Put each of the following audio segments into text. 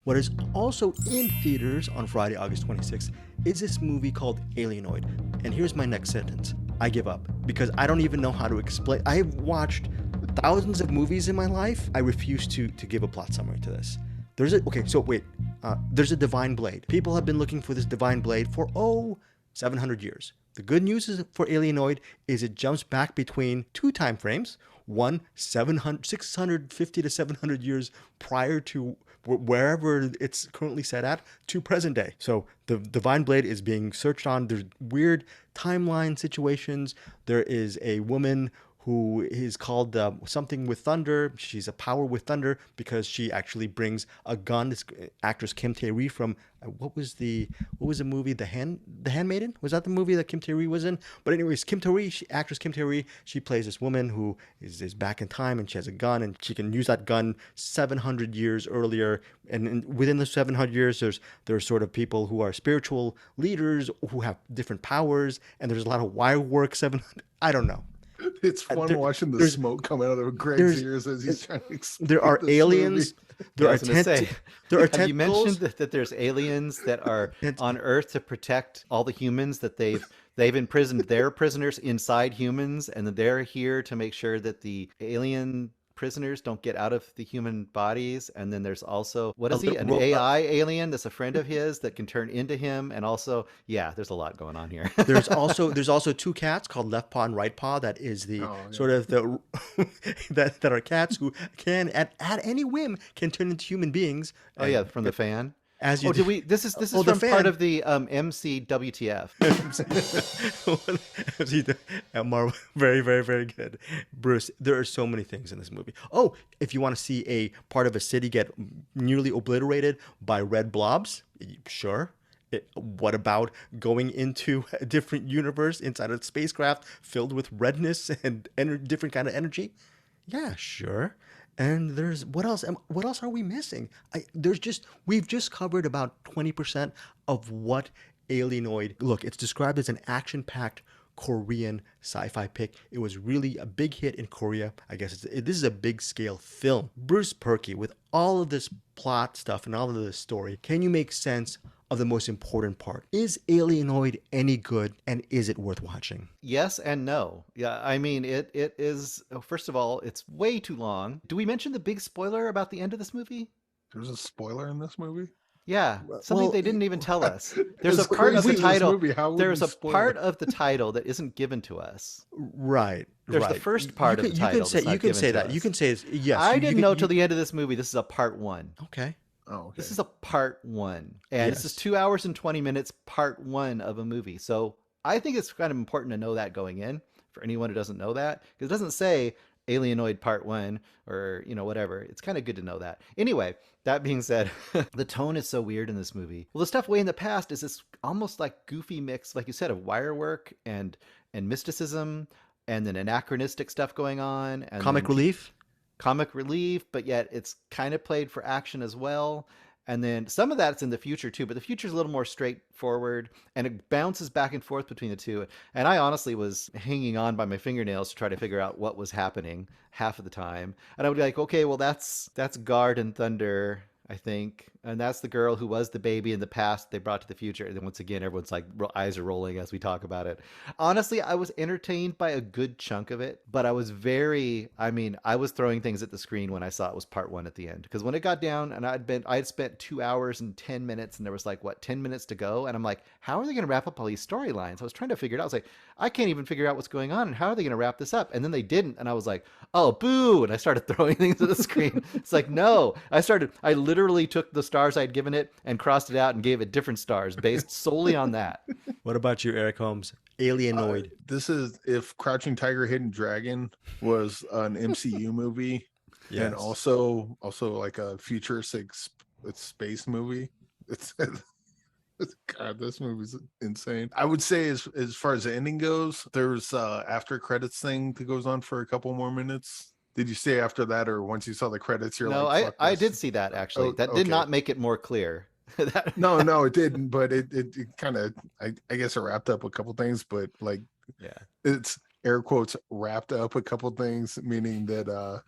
What is also in theaters on Friday, August 26th is this movie called Alienoid. And here's my next sentence. I give up because I don't even know how to explain. I have watched thousands of movies in my life. I refuse to give a plot summary to this. There's a divine blade. People have been looking for this divine blade for 700 years. The good news is for Alienoid is it jumps back between two time frames. One, 650 to 700 years prior to wherever it's currently set at, to present day. So the divine blade is being searched on. There's weird timeline situations. There is a woman who is called something with thunder. She's a power with thunder because she actually brings a gun. This actress Kim Tae-ri from what was the movie, The Handmaiden? Was that the movie that Kim Tae-ri was in? But anyways, actress Kim Tae-ri, she plays this woman who is back in time, and she has a gun, and she can use that gun 700 years earlier. And within the 700 years, there's sort of people who are spiritual leaders who have different powers, and there's a lot of wire work. I don't know. It's fun watching the smoke come out of Greg's ears as he's trying to explain. There are aliens. There are tentacles. Have you mentioned that there's aliens that are on Earth to protect all the humans, that they've imprisoned their prisoners inside humans, and that they're here to make sure that the alien prisoners don't get out of the human bodies? And then there's also, what is he, an AI alien that's a friend of his that can turn into him? And also, yeah, there's a lot going on here. there's also two cats called Left Paw and Right Paw. That is sort of the that are cats who can at any whim can turn into human beings. Oh yeah, from the fan. As you this is from part of the MCWTF. Marvel, very, very, very good. Bruce, there are so many things in this movie. Oh, if you want to see a part of a city get nearly obliterated by red blobs, sure. What about going into a different universe inside a spacecraft filled with redness and different kind of energy? Yeah, sure. And there's what else? What else are we missing? We've just covered about 20% of what Alienoid. Look, it's described as an action-packed Korean sci-fi pick. It was really a big hit in Korea. I guess this is a big-scale film. Bruce Perky, with all of this plot stuff and all of this story, can you make sense of the most important part? Is Alienoid any good, and is it worth watching? Yes and no. Yeah, I mean, it is, first of all, it's way too long. Do we mention the big spoiler about the end of this movie? There's a spoiler in this movie? Yeah, something they didn't even tell us. There's a part of the title. There's a part of the title that isn't given to us. Right. There's the first part of the title. You can say that. You can say yes. I didn't know till the end of this movie. This is a part one. Okay. Oh, okay. This is a part one. And this is 2 hours and 20 minutes, part one of a movie. So I think it's kind of important to know that going in for anyone who doesn't know that, because it doesn't say Alienoid part one or, whatever. It's kind of good to know that. Anyway, that being said, the tone is so weird in this movie. Well, the stuff way in the past is this almost like goofy mix, like you said, of wire work and mysticism, and then anachronistic stuff going on. And comic relief, but yet it's kind of played for action as well. And then some of that's in the future too, but the future is a little more straightforward, and it bounces back and forth between the two. And I honestly was hanging on by my fingernails to try to figure out what was happening half of the time. And I would be like, okay, well, that's Guard and Thunder, I think. And that's the girl who was the baby in the past they brought to the future. And then once again, everyone's like, eyes are rolling as we talk about it. Honestly, I was entertained by a good chunk of it, but I was I was throwing things at the screen when I saw it was part one at the end. Because when it got down and I'd spent 2 hours and 10 minutes and there was 10 minutes to go. And I'm like, how are they going to wrap up all these storylines? I was trying to figure it out. I was like, I can't even figure out what's going on. And how are they going to wrap this up? And then they didn't. And I was like, oh, boo. And I started throwing things at the screen. It's like, no, I literally took the stars I'd given it and crossed it out and gave it different stars based solely on that. What about you, Eric Holmes? Alienoid. This is if Crouching Tiger, Hidden Dragon was an MCU movie, and also like a futuristic space movie. God, this movie's insane. I would say as far as the ending goes, there's after credits thing that goes on for a couple more minutes. Did you say after that, or once you saw the credits, you're like, fuck I this? did see that actually. That did not make it more clear. No, it didn't. But it kind of, I guess it wrapped up a couple things. But it's air quotes wrapped up a couple things, meaning that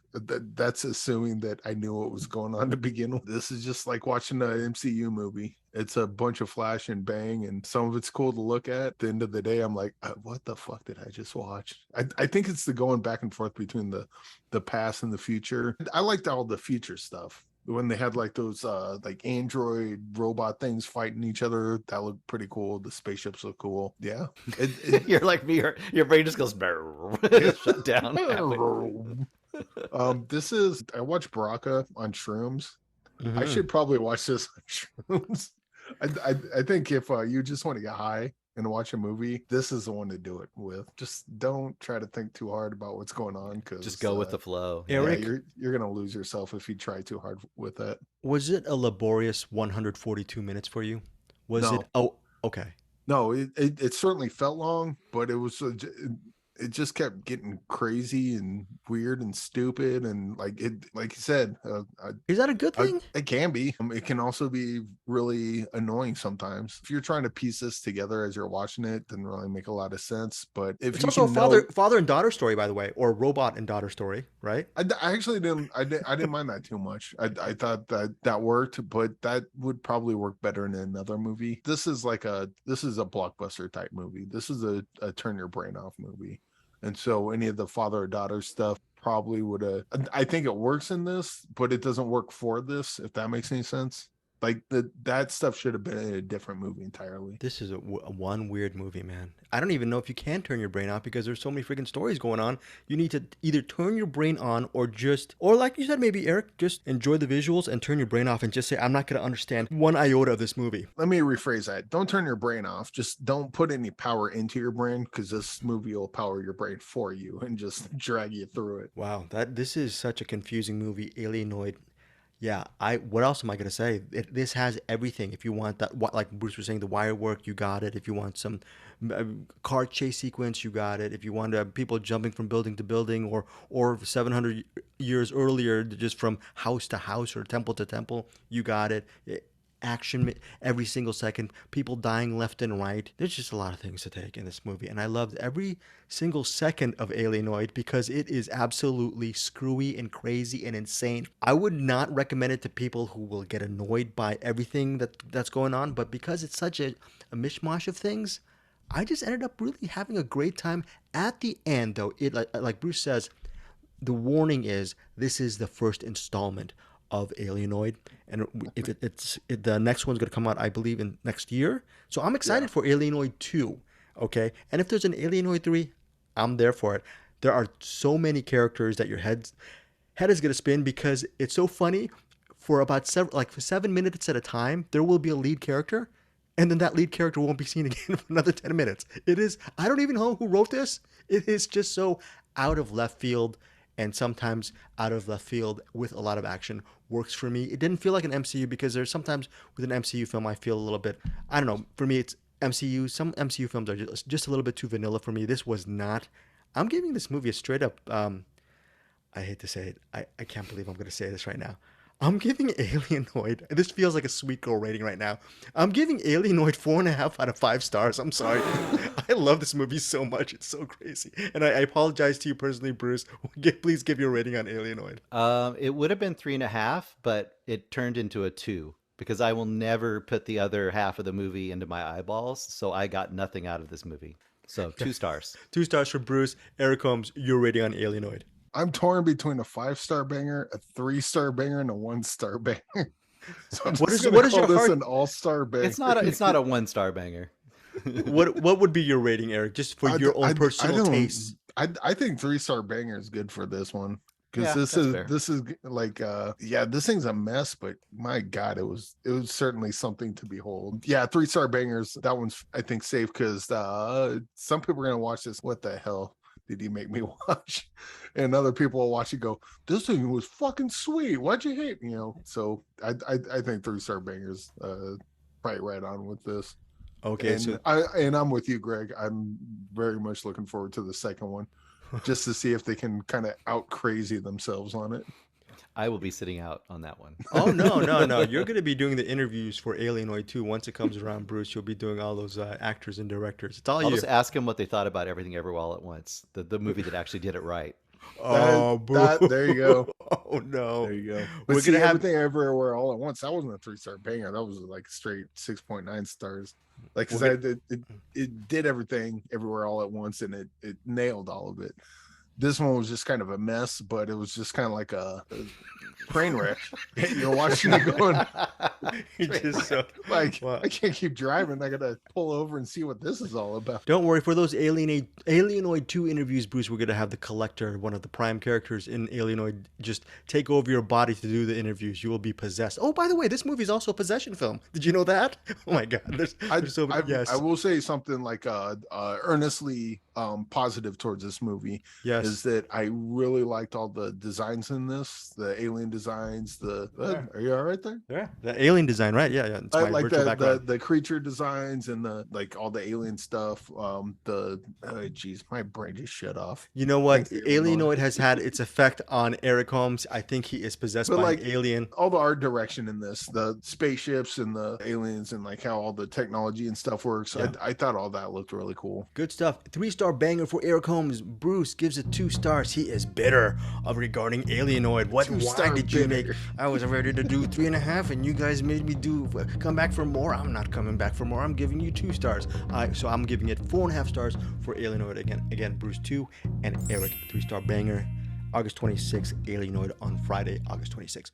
that's assuming that I knew what was going on to begin with. This is just like watching an MCU movie. It's a bunch of flash and bang, and some of it's cool to look at. At the end of the day, I'm like, what the fuck did I just watch? I think it's the going back and forth between the past and the future. I liked all the future stuff. When they had like those like android robot things fighting each other, that looked pretty cool. The spaceships look cool. Yeah. You're like me, your brain just goes shut down. I watched Baraka on shrooms. I should probably watch this on shrooms. I think if you just want to get high and watch a movie, this is the one to do it with. Just don't try to think too hard about what's going on, because just go with the flow. Eric, you're gonna lose yourself if you try too hard with that. Was it a laborious 142 minutes for you? Was it? Oh, okay. No, it certainly felt long, but it was it just kept getting crazy and weird and stupid, and like you said, is that a good thing? It can be. It can also be really annoying sometimes. If you're trying to piece this together as you're watching it, it doesn't really make a lot of sense. But if it's also a father and daughter story, by the way, or robot and daughter story, right? I actually didn't. I didn't mind that too much. I thought that worked, but that would probably work better in another movie. This is a blockbuster type movie. This is a turn your brain off movie. And so any of the father or daughter stuff probably would have, I think it works in this, but it doesn't work for this, if that makes any sense. Like that stuff should have been in a different movie entirely. This is one weird movie, man. I don't even know if you can turn your brain off because there's so many freaking stories going on. You need to either turn your brain on or like you said, maybe Eric, just enjoy the visuals and turn your brain off and just say, I'm not going to understand one iota of this movie. Let me rephrase that. Don't turn your brain off. Just don't put any power into your brain, because this movie will power your brain for you and just drag you through it. Wow, this is such a confusing movie, Alienoid. Yeah, what else am I gonna say? This has everything. If you want that, like Bruce was saying, the wire work, you got it. If you want some car chase sequence, you got it. If you want people jumping from building to building, or 700 years earlier, just from house to house or temple to temple, you got it. Action every single second, people dying left and right. There's just a lot of things to take in this movie, and I loved every single second of Alienoid because it is absolutely screwy and crazy and insane. I would not recommend it to people who will get annoyed by everything that's going on, but because it's such a mishmash of things, I just ended up really having a great time. At the end, though, it like Bruce says, the warning is this is the first installment of Alienoid, and if the next one's going to come out, I believe, in next year. So I'm excited for Alienoid 2, okay? And if there's an Alienoid 3, I'm there for it. There are so many characters that your head is going to spin because it's so funny. For about for 7 minutes at a time, there will be a lead character, and then that lead character won't be seen again for another 10 minutes. I don't even know who wrote this. It is just so out of left field, and sometimes out of left field with a lot of action works for me. It didn't feel like an MCU because there's sometimes with an MCU film I feel a little bit, I don't know, for me it's MCU. Some MCU films are just a little bit too vanilla for me. This was not. I'm giving this movie a straight up, I hate to say it, I can't believe I'm going to say this right now. I'm giving Alienoid, and this feels like a sweet girl rating right now. I'm giving Alienoid 4.5 out of 5 stars. I'm sorry. I love this movie so much. It's so crazy. And I apologize to you personally, Bruce. Please give your rating on Alienoid. It would have been 3.5, but it turned into a 2 because I will never put the other half of the movie into my eyeballs. So I got nothing out of this movie. So 2 stars. 2 stars for Bruce. Eric Holmes, your rating on Alienoid. I'm torn between a 5-star banger, a 3-star banger, and a 1-star banger. So I'm what is your heart? An all-star banger. It's not a 1-star banger. What would be your rating, Eric? Just for your own personal taste. I think 3-star banger is good for this one. Because this is like this thing's a mess, but my God, it was certainly something to behold. Yeah, 3-star bangers. That one's I think safe because some people are gonna watch this. What the hell did he make me watch? And other people will watch it go, this thing was fucking sweet. Why'd you hate? So I think 3-star bangers probably right on with this. Okay, and I'm with you, Greg. I'm very much looking forward to the second one, just to see if they can kind of out crazy themselves on it. I will be sitting out on that one. Oh no! You're gonna be doing the interviews for Alienoid too. Once it comes around, Bruce, you'll be doing all those actors and directors. It's all I'll you. just ask them what they thought about Everything Everywhere All at Once, the movie that actually did it right. Oh, there you go. Oh no! There you go. We're But see, gonna have. Everything Everywhere All at Once. That wasn't a 3-star banger. That was like straight 6.9 stars. Like, because it did everything everywhere all at once, and it nailed all of it. This one was just kind of a mess, but it was just kind of like a train wreck. You're watching it going like, Wow. I can't keep driving. I gotta pull over and see what this is all about. Don't worry, for those Alienoid 2 interviews, Bruce, we're going to have the Collector, one of the prime characters in Alienoid, just take over your body to do the interviews. You will be possessed. Oh, by the way, this movie is also a possession film. Did you know that? Oh my God. Yes. I will say something like earnestly positive towards this movie. Yes. Is that I really liked all the designs in this, the alien designs, are you all right there? Yeah. The alien design, right? Yeah. It's I my like virtual background. the creature designs and all the alien stuff. My brain just shut off. You know what? Thanks, Alienoid has had its effect on Eric Holmes. I think he is possessed by an alien. All the art direction in this, the spaceships and the aliens, and like how all the technology and stuff works. Yeah. I thought all that looked really cool. Good stuff. 3-star banger for Eric Holmes. Bruce gives it 2 stars. He is bitter regarding Alienoid. Why did you make? I was ready to do 3.5, and you guys made me come back for more. I'm not coming back for more. I'm giving you 2 stars. So I'm giving it 4.5 stars for Alienoid again. Bruce 2 and Eric 3-star banger. August 26th, Alienoid on Friday, August 26th.